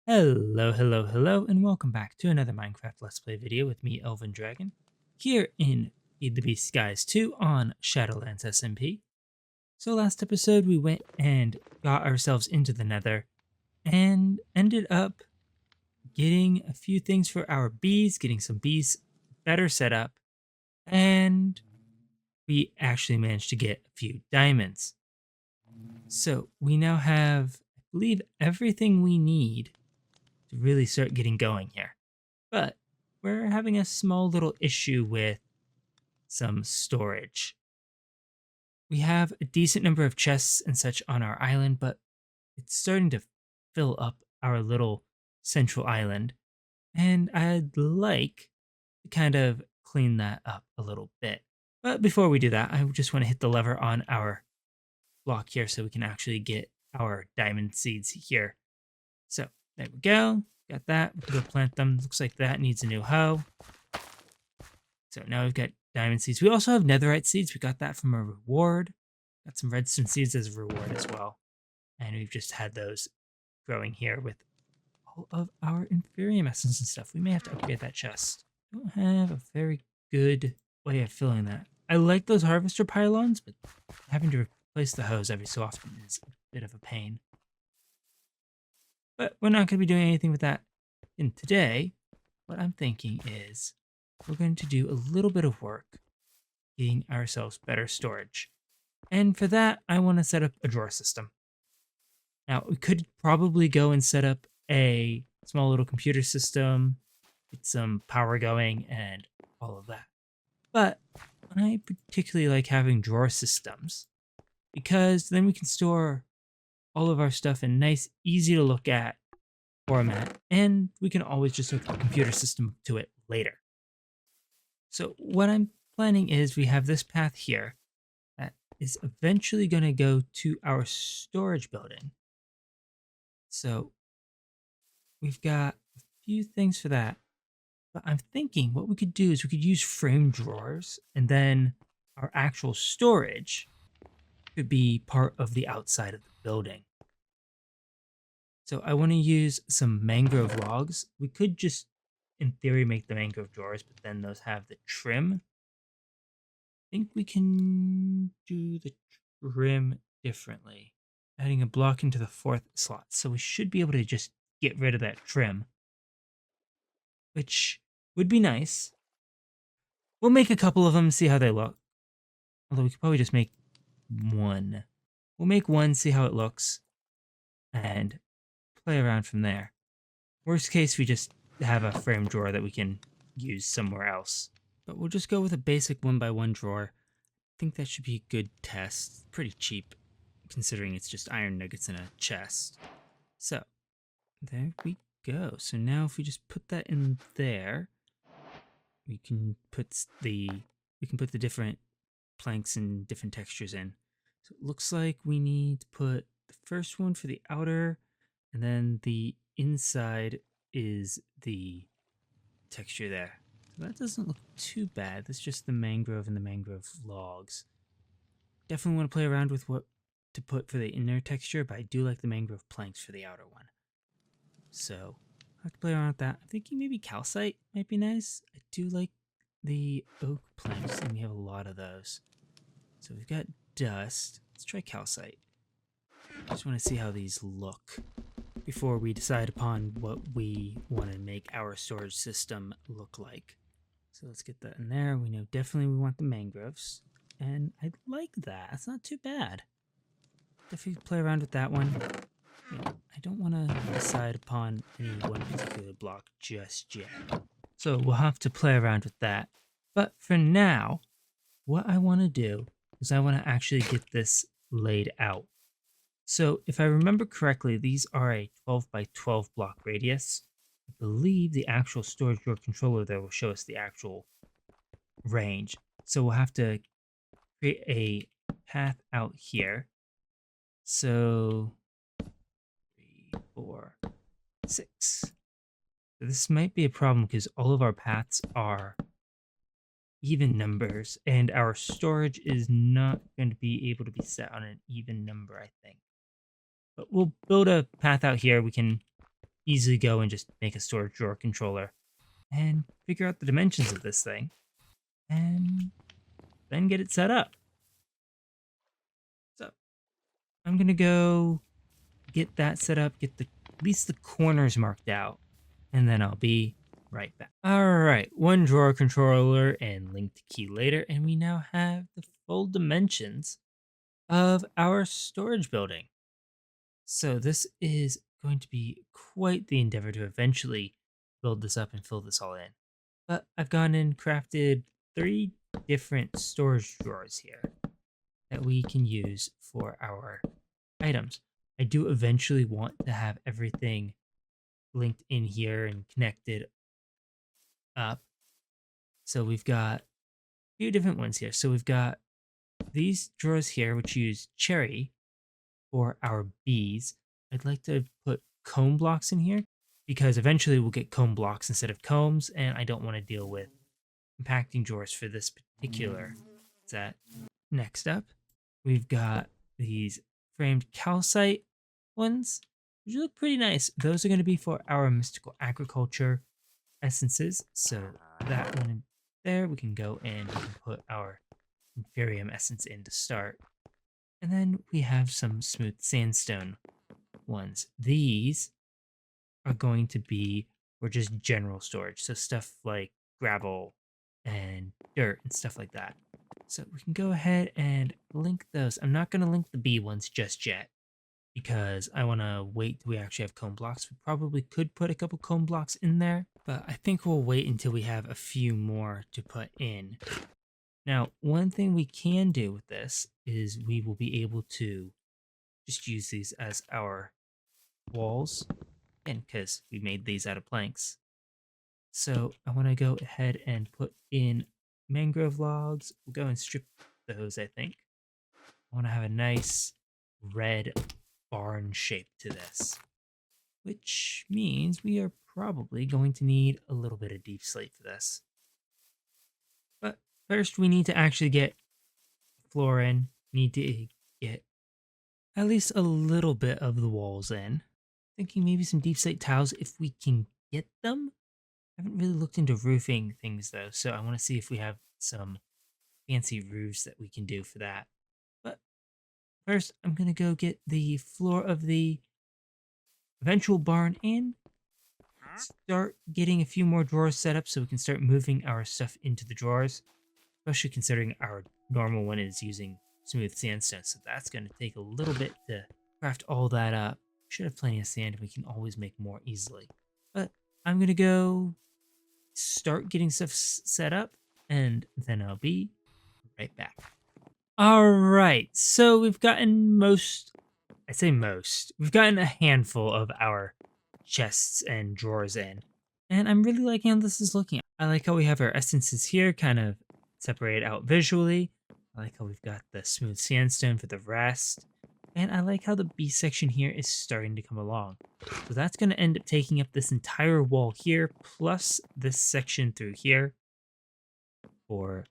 Hello, and welcome back to another Minecraft Let's Play video with me, Elven Dragon, here in Feed the Beast Skies 2 on Shadowlands SMP. So last episode we went and got ourselves into the nether and ended up getting a few things for our bees, getting some bees better set up, and we actually managed to get a few diamonds. So we now have, I believe, everything we need to really start getting going here. But we're having a small little issue with some storage. We have a decent number of chests and such on our island, but it's starting to fill up our little central island. And I'd like to kind of clean that up a little bit. But before we do that, I just want to hit the lever on our block here so we can actually get our diamond seeds here. So there we go. Got that. We can go plant them. Looks like that needs a new hoe. So now we've got diamond seeds. We also have netherite seeds. We got that from a reward. Got some redstone seeds as a reward as well. And we've just had those growing here with all of our inferium essence and stuff. We may have to upgrade that chest. Don't have a very good way of filling that. I like those harvester pylons, but having to replace the hose every so often is a bit of a pain. But we're not going to be doing anything with that in today. What I'm thinking is we're going to do a little bit of work getting ourselves better storage. And for that, I want to set up a drawer system. Now, we could probably go and set up a small little computer system, get some power going, and all of that. But I particularly like having drawer systems because then we can store all of our stuff in nice, easy to look at format, and we can always just hook the computer system to it later. So what I'm planning is we have this path here that is eventually going to go to our storage building. So we've got a few things for that. But I'm thinking what we could do is we could use frame drawers, and then our actual storage could be part of the outside of the building. So I want to use some mangrove logs. We could just, in theory, make the mangrove drawers, but then those have the trim. I think we can do the trim differently. Adding a block into the fourth slot. So we should be able to just get rid of that trim, which would be nice. We'll make a couple of them, see how they look. Although we could probably just make one. We'll make one, see how it looks, and play around from there. Worst case, we just have a frame drawer that we can use somewhere else. But we'll just go with a basic 1x1 drawer. I think that should be a good test. Pretty cheap, considering it's just iron nuggets in a chest. So, there we go. So now if we just put that in there, we can put the different planks and different textures in. So it looks like we need to put the first one for the outer, and then the inside is the texture there. So that doesn't look too bad. That's just the mangrove and the mangrove logs. Definitely want to play around with what to put for the inner texture, but I do like the mangrove planks for the outer one. So I have to play around with that. I'm thinking maybe calcite might be nice. I do like the oak planks, and we have a lot of those. So we've got dust. Let's try calcite. I just want to see how these look before we decide upon what we want to make our storage system look like. So let's get that in there. We know definitely we want the mangroves. And I like that. It's not too bad. Definitely play around with that one. I don't want to decide upon any one particular block just yet. So we'll have to play around with that. But for now, what I want to do is I want to actually get this laid out. So if I remember correctly, these are a 12 by 12 block radius. I believe the actual storage drawer controller there will show us the actual range. So we'll have to create a path out here. So 3, 4, 6. So this might be a problem because all of our paths are even numbers, and our storage is not going to be able to be set on an even number, I think. But we'll build a path out here. We can easily go and just make a storage drawer controller and figure out the dimensions of this thing and then get it set up. So I'm gonna go get that set up, get at least the corners marked out, and then I'll be right back. All right, one drawer controller and linked key later, and we now have the full dimensions of our storage building. So this is going to be quite the endeavor to eventually build this up and fill this all in. But I've gone and crafted 3 different storage drawers here that we can use for our items. I do eventually want to have everything linked in here and connected up. So we've got a few different ones here. So we've got these drawers here, which use cherry for our bees. I'd like to put comb blocks in here because eventually we'll get comb blocks instead of combs, and I don't want to deal with compacting drawers for this particular set. Next up, we've got these framed calcite ones, which look pretty nice. Those are going to be for our mystical agriculture essences. So that one in there, we can go and we can put our Inferium essence in to start. And then we have some smooth sandstone ones. These are going to be for just general storage. So stuff like gravel and dirt and stuff like that. So we can go ahead and link those. I'm not going to link the B ones just yet because I want to wait till we actually have cone blocks. We probably could put a couple cone blocks in there, but I think we'll wait until we have a few more to put in. Now, one thing we can do with this is we will be able to just use these as our walls, and because we made these out of planks. So I want to go ahead and put in mangrove logs. We'll go and strip those, I think. I want to have a nice red barn shape to this, which means we are probably going to need a little bit of deep slate for this. But first, we need to actually get floor in. Need to get at least a little bit of the walls in. Thinking maybe some deep slate tiles if we can get them. I haven't really looked into roofing things though, so I want to see if we have some fancy roofs that we can do for that. But first, I'm going to go get the floor of the eventual barn in. Start getting a few more drawers set up so we can start moving our stuff into the drawers, especially considering our normal one is using smooth sandstone, so that's going to take a little bit to craft all that up. Should have plenty of sand, and we can always make more easily. But I'm going to go start getting stuff set up, and then I'll be right back. All right, so we've gotten we've gotten a handful of our chests and drawers in, and I'm really liking how this is looking. I like how we have our essences here kind of separated out visually. I like how we've got the smooth sandstone for the rest, and I like how the B section here is starting to come along. So that's going to end up taking up this entire wall here, plus this section through here for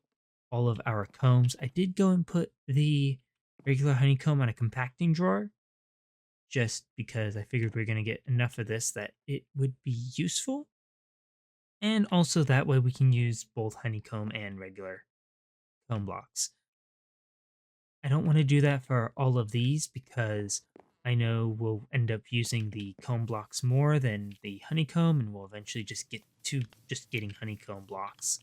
all of our combs. I did go and put the regular honeycomb on a compacting drawer, just because I figured we are going to get enough of this that it would be useful. And also that way we can use both honeycomb and regular comb blocks. I don't want to do that for all of these because I know we'll end up using the comb blocks more than the honeycomb, and we'll eventually just get to just getting honeycomb blocks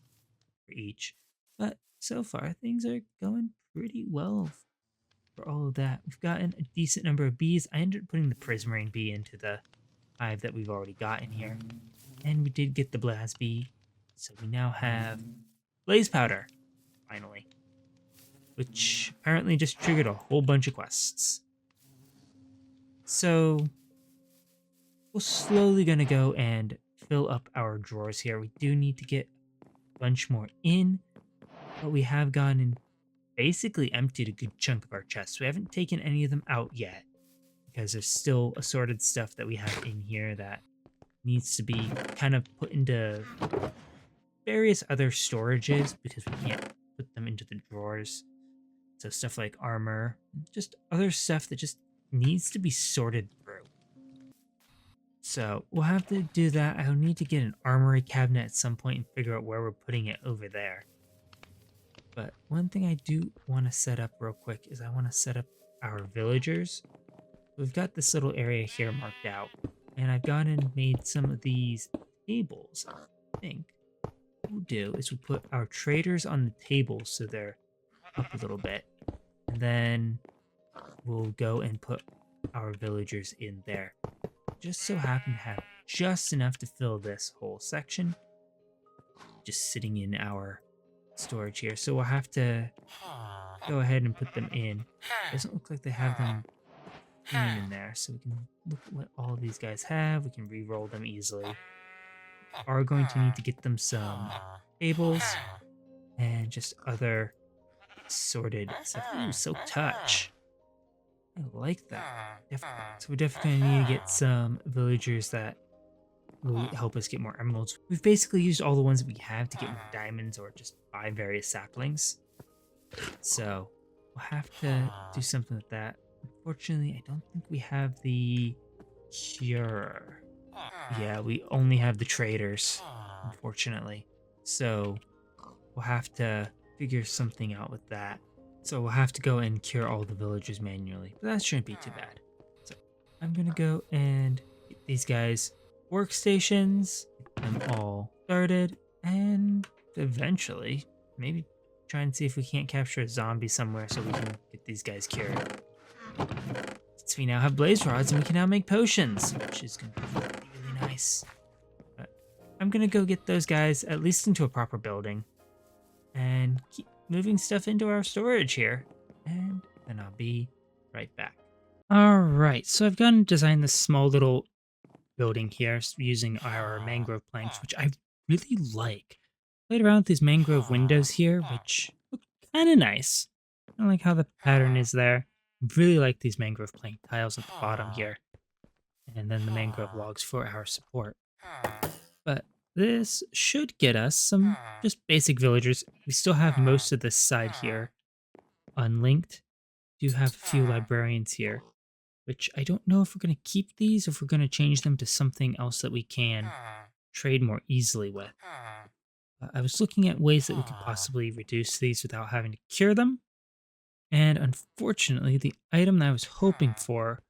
for each. But so far, things are going pretty well for all of that. We've gotten a decent number of bees. I ended up putting the prismarine bee into the hive that we've already got in here. And we did get the blast bee. So we now have blaze powder, finally, which apparently just triggered a whole bunch of quests. So we're slowly going to go and fill up our drawers here. We do need to get a bunch more in, but we have gone and basically emptied a good chunk of our chests. We haven't taken any of them out yet because there's still assorted stuff that we have in here that needs to be kind of put into various other storages because we can't put them into the drawers. So stuff like armor, just other stuff that just needs to be sorted through. So we'll have to do that. I'll need to get an armory cabinet at some point and figure out where we're putting it over there. But one thing I do want to set up real quick is I want to set up our villagers. We've got this little area here marked out, and I've gone and made some of these tables. I think what we'll do is we'll put our traders on the tables so they're up a little bit, and then we'll go and put our villagers in there. Just so happen to have just enough to fill this whole section, just sitting in our storage here. So we'll have to go ahead and put them in. Doesn't look like they have them in there, so we can look at what all of these guys have. We can re-roll them easily. Are going to need to get them some tables and just other sorted stuff. Ooh, Silk Touch. I like that. So we're definitely going to need to get some villagers that will help us get more emeralds. We've basically used all the ones that we have to get more diamonds or just buy various saplings. So we'll have to do something with that. Unfortunately, I don't think we have the cure. Yeah, we only have the traders, unfortunately. So we'll have to figure something out with that. So we'll have to go and cure all the villagers manually, but that shouldn't be too bad. So I'm gonna go and get these guys workstations, get them all started, and eventually maybe try and see if we can't capture a zombie somewhere so we can get these guys cured. Since we now have blaze rods and we can now make potions, which is gonna be really nice. But I'm gonna go get those guys at least into a proper building and keep moving stuff into our storage here, and then I'll be right back. All right, so I've gone and designed this small little building here using our mangrove planks, which I really like. Played around with these mangrove windows here, which look kind of nice. I like how the pattern is there. Really like these mangrove plank tiles at the bottom here, and then the mangrove logs for our support. But this should get us some just basic villagers. We still have most of this side here unlinked. Do have a few librarians here, which I don't know if we're going to keep these or if we're going to change them to something else that we can trade more easily with. I was looking at ways that we could possibly reduce these without having to cure them. And unfortunately, the item that I was hoping for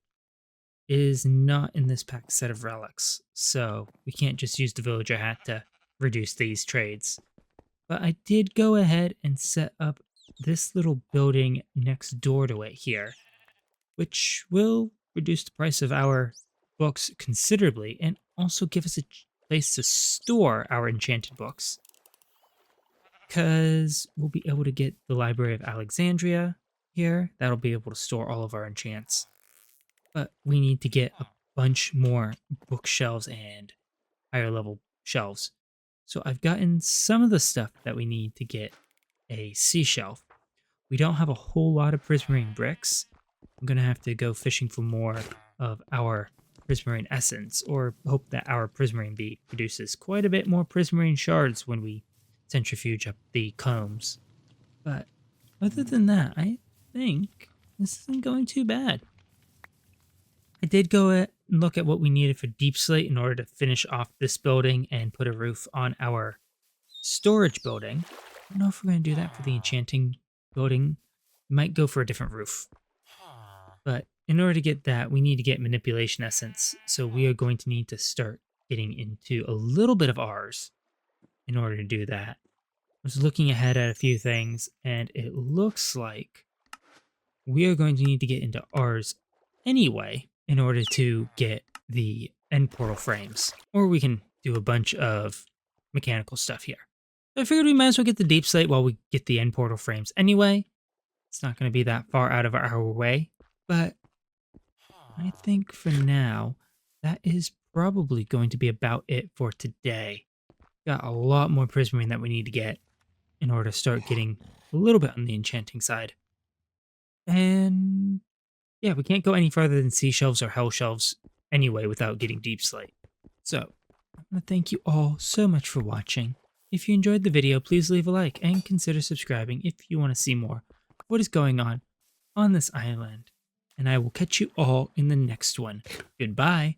is not in this pack set of relics, so we can't just use the villager hat to reduce these trades. But I did go ahead and set up this little building next door to it here, which will reduce the price of our books considerably and also give us a place to store our enchanted books. Because we'll be able to get the Library of Alexandria here. That'll be able to store all of our enchants. But we need to get a bunch more bookshelves and higher level shelves. So I've gotten some of the stuff that we need to get a sea shelf. We don't have a whole lot of prismarine bricks. I'm going to have to go fishing for more of our prismarine essence, or hope that our prismarine bee produces quite a bit more prismarine shards when we centrifuge up the combs. But other than that, I think this isn't going too bad. I did go and look at what we needed for deep slate in order to finish off this building and put a roof on our storage building. I don't know if we're going to do that for the enchanting building. We might go for a different roof. But in order to get that, we need to get manipulation essence. So we are going to need to start getting into a little bit of ours in order to do that. I was looking ahead at a few things, and it looks like we are going to need to get into ours anyway in order to get the end portal frames. Or we can do a bunch of mechanical stuff here. So I figured we might as well get the deep slate while we get the end portal frames anyway. It's not going to be that far out of our way. But I think for now, that is probably going to be about it for today. Got a lot more prismarine that we need to get in order to start getting a little bit on the enchanting side. And yeah, we can't go any farther than sea shelves or hell shelves anyway without getting deep slate. So I want to thank you all so much for watching. If you enjoyed the video, please leave a like and consider subscribing if you want to see more of what is going on this island. And I will catch you all in the next one. Goodbye.